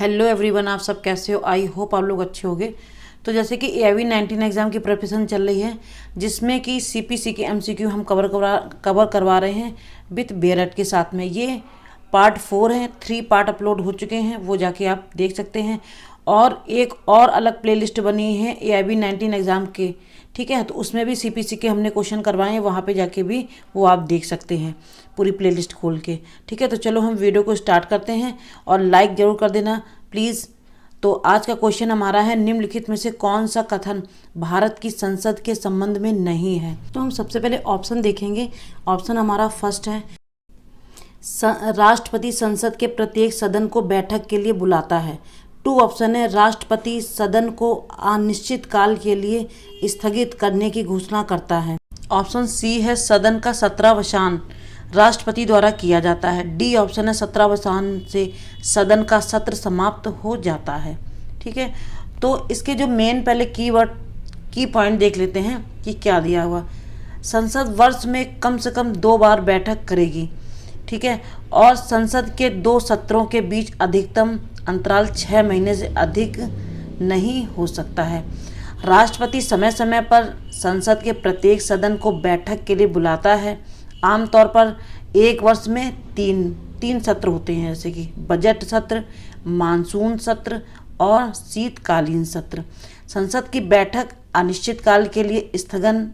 Hello everyone, आप सब कैसे हो? आई होप आप लोग अच्छे होंगे। तो जैसे कि AIV 19 एग्ज़ाम की प्रिपरेशन चल रही है, जिसमें कि CPC के MCQ हम कवर करवा रहे हैं विथ बेयरट के साथ में। ये पार्ट 4 है, 3 पार्ट अपलोड हो चुके हैं, वो जाके आप देख सकते हैं। और एक और अलग प्लेलिस्ट बनी है AIV 19 एग्ज़ाम के, ठीक है। तो उसमें भी CPC के हमने क्वेश्चन करवाए हैं, वहाँ पे जाके भी वो आप देख सकते हैं पूरी प्लेलिस्ट खोल के, ठीक है। तो चलो हम वीडियो को स्टार्ट करते हैं और लाइक ज़रूर कर देना प्लीज़। तो आज का क्वेश्चन हमारा है, निम्नलिखित में से कौन सा कथन भारत की संसद के संबंध में नहीं है? तो हम सबसे पहले ऑप्शन देखेंगे। ऑप्शन हमारा फर्स्ट है, राष्ट्रपति संसद के प्रत्येक सदन को बैठक के लिए बुलाता है। 2 ऑप्शन है, राष्ट्रपति सदन को अनिश्चित काल के लिए स्थगित करने की घोषणा करता है। ऑप्शन सी है, सदन का 17वां राष्ट्रपति द्वारा किया जाता है। डी ऑप्शन है, 17वां से सदन का सत्र समाप्त हो जाता है, ठीक है। तो इसके जो मेन पहले की पॉइंट देख लेते हैं कि क्या दिया हुआ। संसद वर्ष में कम से कम 2 बार बैठक करेगी, ठीक है। और संसद के 2 सत्रों के बीच अधिकतम अंतराल 6 महीने से अधिक नहीं हो सकता है। राष्ट्रपति समय समय पर संसद के प्रत्येक सदन को बैठक के लिए बुलाता है। आमतौर पर एक वर्ष में तीन सत्र होते हैं, जैसे कि बजट सत्र, मानसून सत्र और शीतकालीन सत्र। संसद की बैठक अनिश्चितकाल के लिए स्थगन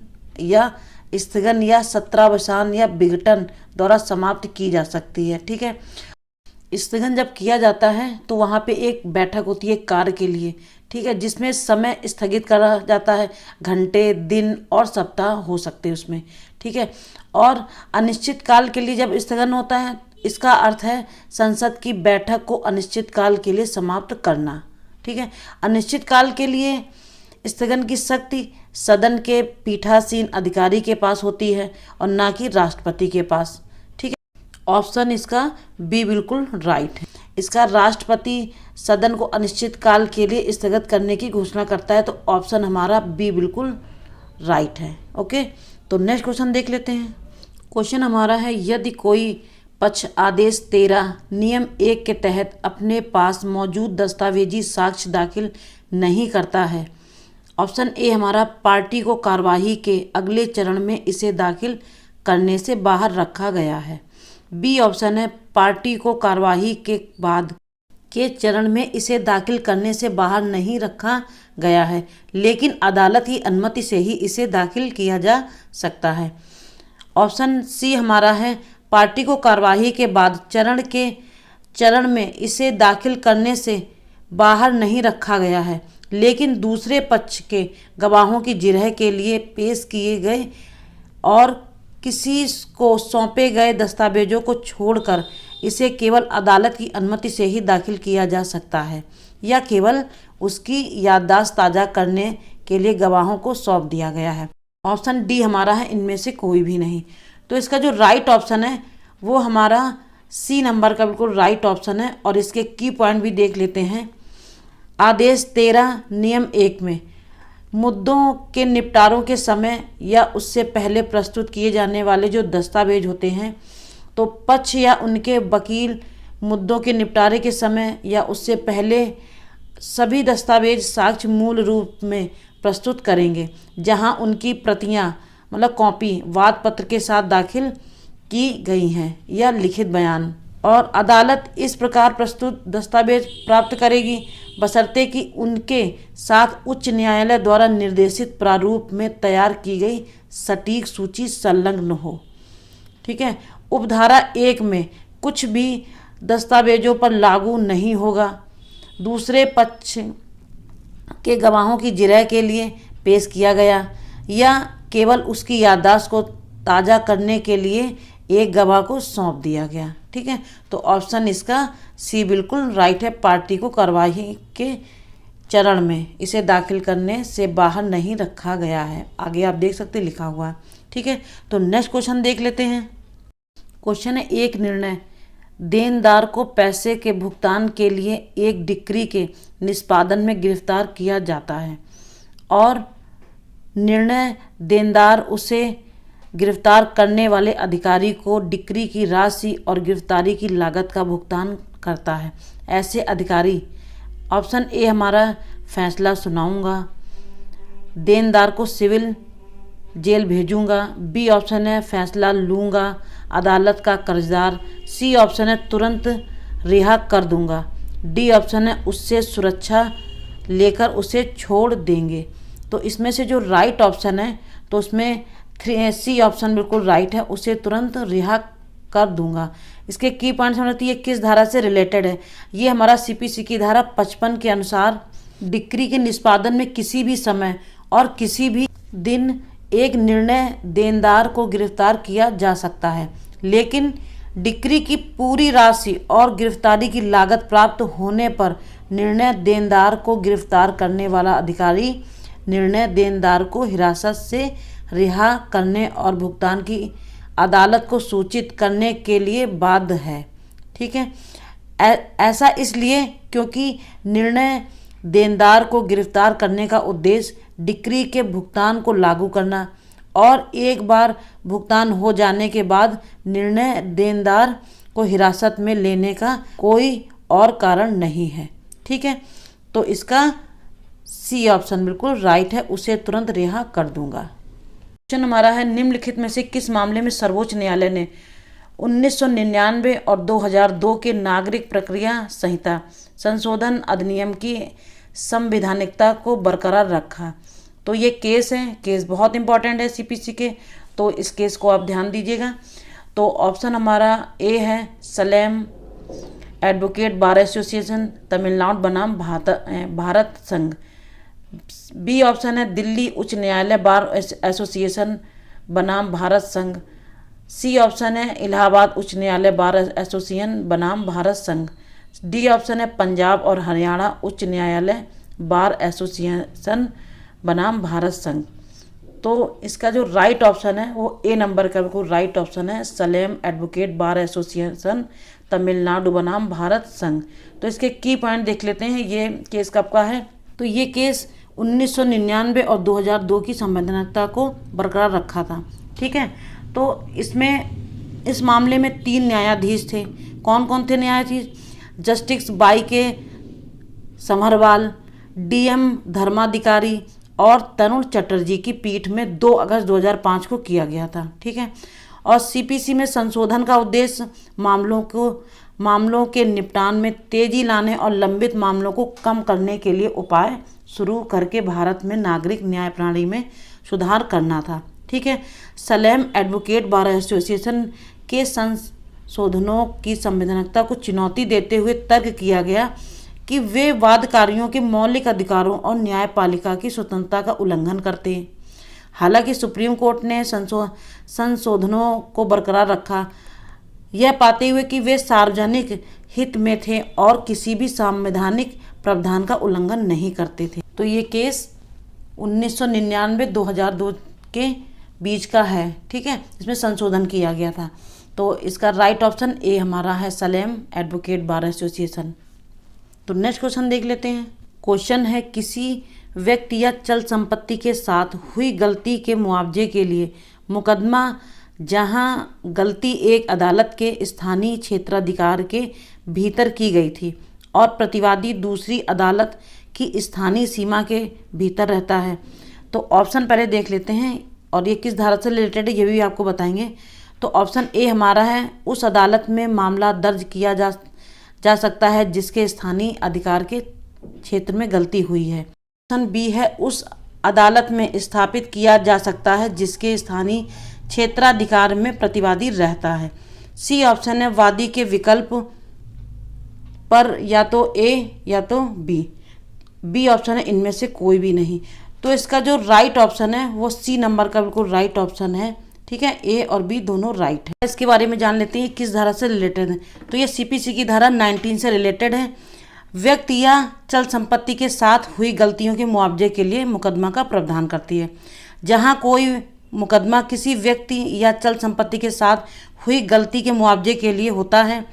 या 17वां या विघटन द्वारा समाप्त की जा सकती है, ठीक है। स्थगन जब किया जाता है तो वहाँ पे एक बैठक होती है कार्य के लिए, ठीक है, जिसमें समय स्थगित करा जाता है। घंटे, दिन और सप्ताह हो सकते हैं उसमें, ठीक है। और अनिश्चित काल के लिए जब स्थगन होता है, इसका अर्थ है संसद की बैठक को अनिश्चित काल के लिए समाप्त करना, ठीक है। अनिश्चित काल के लिए स्थगन की शक्ति सदन के पीठासीन अधिकारी के पास होती है और ना कि राष्ट्रपति के पास, ठीक है। ऑप्शन इसका बी बिल्कुल राइट है। इसका राष्ट्रपति सदन को अनिश्चित काल के लिए स्थगित करने की घोषणा करता है, तो ऑप्शन हमारा बी बिल्कुल राइट है। ओके, तो नेक्स्ट क्वेश्चन देख लेते हैं। क्वेश्चन हमारा है, यदि कोई पक्ष आदेश 13 नियम 1 के तहत अपने पास मौजूद दस्तावेजी साक्ष्य दाखिल नहीं करता है। ऑप्शन ए हमारा, पार्टी को कार्यवाही के अगले चरण में इसे दाखिल करने से बाहर रखा गया है। बी ऑप्शन है, पार्टी को कार्यवाही के बाद के चरण में इसे दाखिल करने से बाहर नहीं रखा गया है, लेकिन अदालत की अनुमति से ही इसे दाखिल किया जा सकता है। ऑप्शन सी हमारा है, पार्टी को कार्यवाही के बाद के चरण में इसे दाखिल करने से बाहर नहीं रखा गया है, लेकिन दूसरे पक्ष के गवाहों की जिरह के लिए पेश किए गए और किसी को सौंपे गए दस्तावेजों को छोड़कर इसे केवल अदालत की अनुमति से ही दाखिल किया जा सकता है, या केवल उसकी याददाश्त ताज़ा करने के लिए गवाहों को सौंप दिया गया है। ऑप्शन डी हमारा है, इनमें से कोई भी नहीं। तो इसका जो राइट ऑप्शन है वो हमारा सी नंबर का बिल्कुल राइट ऑप्शन है। और इसके की पॉइंट भी देख लेते हैं। आदेश 13 नियम 1 में मुद्दों के निपटारों के समय या उससे पहले प्रस्तुत किए जाने वाले जो दस्तावेज होते हैं, तो पक्ष या उनके वकील मुद्दों के निपटारे के समय या उससे पहले सभी दस्तावेज साक्ष्य मूल रूप में प्रस्तुत करेंगे, जहां उनकी प्रतियां मतलब कॉपी वाद पत्र के साथ दाखिल की गई हैं या लिखित बयान। और अदालत इस प्रकार प्रस्तुत दस्तावेज प्राप्त करेगी बशर्ते कि उनके साथ उच्च न्यायालय द्वारा निर्देशित प्रारूप में तैयार की गई सटीक सूची संलग्न हो, ठीक है। उपधारा 1 में कुछ भी दस्तावेजों पर लागू नहीं होगा। दूसरे पक्ष के गवाहों की जिरह के लिए पेश किया गया या केवल उसकी याददाश्त को ताज़ा करने के लिए एक गवाह को सौंप दिया गया, ठीक है। तो ऑप्शन इसका सी बिल्कुल राइट है, पार्टी को कार्यवाही के चरण में इसे दाखिल करने से बाहर नहीं रखा गया है। आगे आप देख सकते लिखा हुआ है, ठीक है। तो नेक्स्ट क्वेश्चन देख लेते हैं। क्वेश्चन है, एक निर्णय देनदार को पैसे के भुगतान के लिए एक डिक्री के निष्पादन में गिरफ्तार किया जाता है और निर्णय देनदार उसे गिरफ्तार करने वाले अधिकारी को डिक्री की राशि और गिरफ्तारी की लागत का भुगतान करता है। ऐसे अधिकारी ऑप्शन ए हमारा फैसला सुनाऊंगा, देनदार को सिविल जेल भेजूंगा, बी ऑप्शन है फैसला लूंगा, अदालत का कर्जदार, सी ऑप्शन है तुरंत रिहा कर दूंगा, डी ऑप्शन है उससे सुरक्षा लेकर उसे छोड़ देंगे। तो इसमें से जो राइट ऑप्शन है तो उसमें सी ऑप्शन बिल्कुल राइट है, उसे तुरंत रिहा कर दूंगा। इसके की पॉइंट्स में रहती है किस धारा से रिलेटेड है। ये हमारा सीपीसी की धारा 55 के अनुसार डिक्री के निष्पादन में किसी भी समय और किसी भी दिन एक निर्णय देनदार को गिरफ्तार किया जा सकता है, लेकिन डिक्री की पूरी राशि और गिरफ्तारी की लागत प्राप्त होने पर निर्णय देनदार को गिरफ्तार करने वाला अधिकारी निर्णय देनदार को हिरासत से रिहा करने और भुगतान की अदालत को सूचित करने के लिए बाध्य है। ठीक है, ऐसा इसलिए क्योंकि निर्णय देनदार को गिरफ्तार करने का उद्देश्य डिक्री के भुगतान को लागू करना और एक बार भुगतान हो जाने के बाद निर्णय देनदार को हिरासत में लेने का कोई और कारण नहीं है। ठीक है, तो इसका सी ऑप्शन बिल्कुल राइट है, उसे तुरंत रिहा कर दूंगा। क्वेश्चन हमारा है निम्नलिखित में से किस मामले में सर्वोच्च न्यायालय ने 1999 और 2002 के नागरिक प्रक्रिया संहिता संशोधन अधिनियम की संवैधानिकता को बरकरार रखा। तो ये केस है, केस बहुत इंपॉर्टेंट है सीपीसी के, तो इस केस को आप ध्यान दीजिएगा। तो ऑप्शन हमारा ए है Salem advocate bar association Tamil Nadu बनाम भारत संघ, बी ऑप्शन है दिल्ली उच्च न्यायालय बार एसोसिएशन बनाम भारत संघ, सी ऑप्शन है इलाहाबाद उच्च न्यायालय बार एसोसिएशन बनाम भारत संघ, डी ऑप्शन है पंजाब और हरियाणा उच्च न्यायालय बार एसोसिएशन बनाम भारत संघ। तो इसका जो राइट ऑप्शन है वो ए नंबर का बिल्कुल राइट ऑप्शन है, Salem advocate bar association Tamil Nadu बनाम भारत संघ। तो इसके की पॉइंट देख लेते हैं, ये केस कब का है। तो ये केस 1999 और 2002 की संवैधानिकता को बरकरार रखा था। ठीक है, तो इसमें इस मामले में 3 न्यायाधीश थे। कौन कौन थे न्यायाधीश? जस्टिस बाई के समरवाल, डीएम धर्माधिकारी और तरुण चटर्जी की पीठ में 2 अगस्त 2005 को किया गया था। ठीक है, और सीपीसी में संशोधन का उद्देश्य मामलों के निपटान में तेजी लाने और लंबित मामलों को कम करने के लिए उपाय शुरू करके भारत में नागरिक न्याय प्रणाली में सुधार करना था। ठीक है, सलेम एडवोकेट बार एसोसिएशन के संशोधनों की संवैधानिकता को चुनौती देते हुए तर्क किया गया कि वे वादकारियों के मौलिक अधिकारों और न्यायपालिका की स्वतंत्रता का उल्लंघन करते हैं। हालांकि सुप्रीम कोर्ट ने संशोधनों को बरकरार रखा, यह पाते हुए कि वे सार्वजनिक हित में थे और किसी भी संवैधानिक प्रावधान का उल्लंघन नहीं करते थे। तो ये केस 1999-2002 के बीच का है। ठीक है, इसमें संशोधन किया गया था। तो इसका राइट ऑप्शन ए हमारा है, सलेम एडवोकेट बार एसोसिएशन। तो नेक्स्ट क्वेश्चन देख लेते हैं। क्वेश्चन है किसी व्यक्ति या चल संपत्ति के साथ हुई गलती के मुआवजे के लिए मुकदमा जहां गलती एक अदालत के स्थानीय क्षेत्राधिकार के भीतर की गई थी और प्रतिवादी दूसरी अदालत की स्थानीय सीमा के भीतर रहता है। तो ऑप्शन पहले देख लेते हैं और ये किस धारा से रिलेटेड है ये भी आपको बताएंगे। तो ऑप्शन ए हमारा है उस अदालत में मामला दर्ज किया जा सकता है जिसके स्थानीय अधिकार के क्षेत्र में गलती हुई है। ऑप्शन बी है उस अदालत में स्थापित किया जा सकता है जिसके स्थानीय क्षेत्राधिकार में प्रतिवादी रहता है। सी ऑप्शन है वादी के विकल्प पर या तो ए या तो बी। बी ऑप्शन है इनमें से कोई भी नहीं। तो इसका जो राइट ऑप्शन है वो सी नंबर का बिल्कुल राइट ऑप्शन है। ठीक है, ए और बी दोनों राइट है। इसके बारे में जान लेते हैं किस धारा से रिलेटेड है। तो ये सीपीसी की धारा 19 से रिलेटेड है। व्यक्ति या चल संपत्ति के साथ हुई गलतियों के मुआवजे के लिए मुकदमा का प्रावधान करती है। जहां कोई मुकदमा किसी व्यक्ति या चल संपत्ति के साथ हुई गलती के मुआवजे के लिए होता है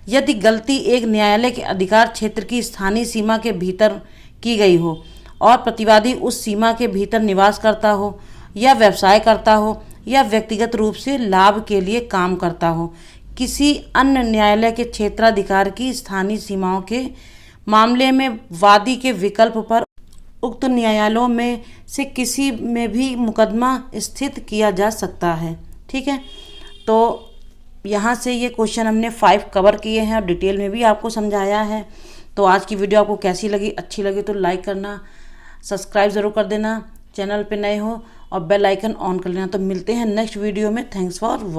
यदि गलती एक न्यायालय के अधिकार क्षेत्र की स्थानीय सीमा के भीतर की गई हो और प्रतिवादी उस सीमा के भीतर निवास करता हो या व्यवसाय करता हो या व्यक्तिगत रूप से लाभ के लिए काम करता हो, किसी अन्य न्यायालय के क्षेत्राधिकार की स्थानीय सीमाओं के मामले में वादी के विकल्प पर उक्त न्यायालयों में से किसी में भी मुकदमा स्थित किया जा सकता है। ठीक है, तो यहाँ से ये क्वेश्चन हमने 5 कवर किए हैं और डिटेल में भी आपको समझाया है। तो आज की वीडियो आपको कैसी लगी, अच्छी लगी तो लाइक करना, सब्सक्राइब ज़रूर कर देना, चैनल पे नए हो और बेल आइकन ऑन कर लेना। तो मिलते हैं नेक्स्ट वीडियो में। Thanks for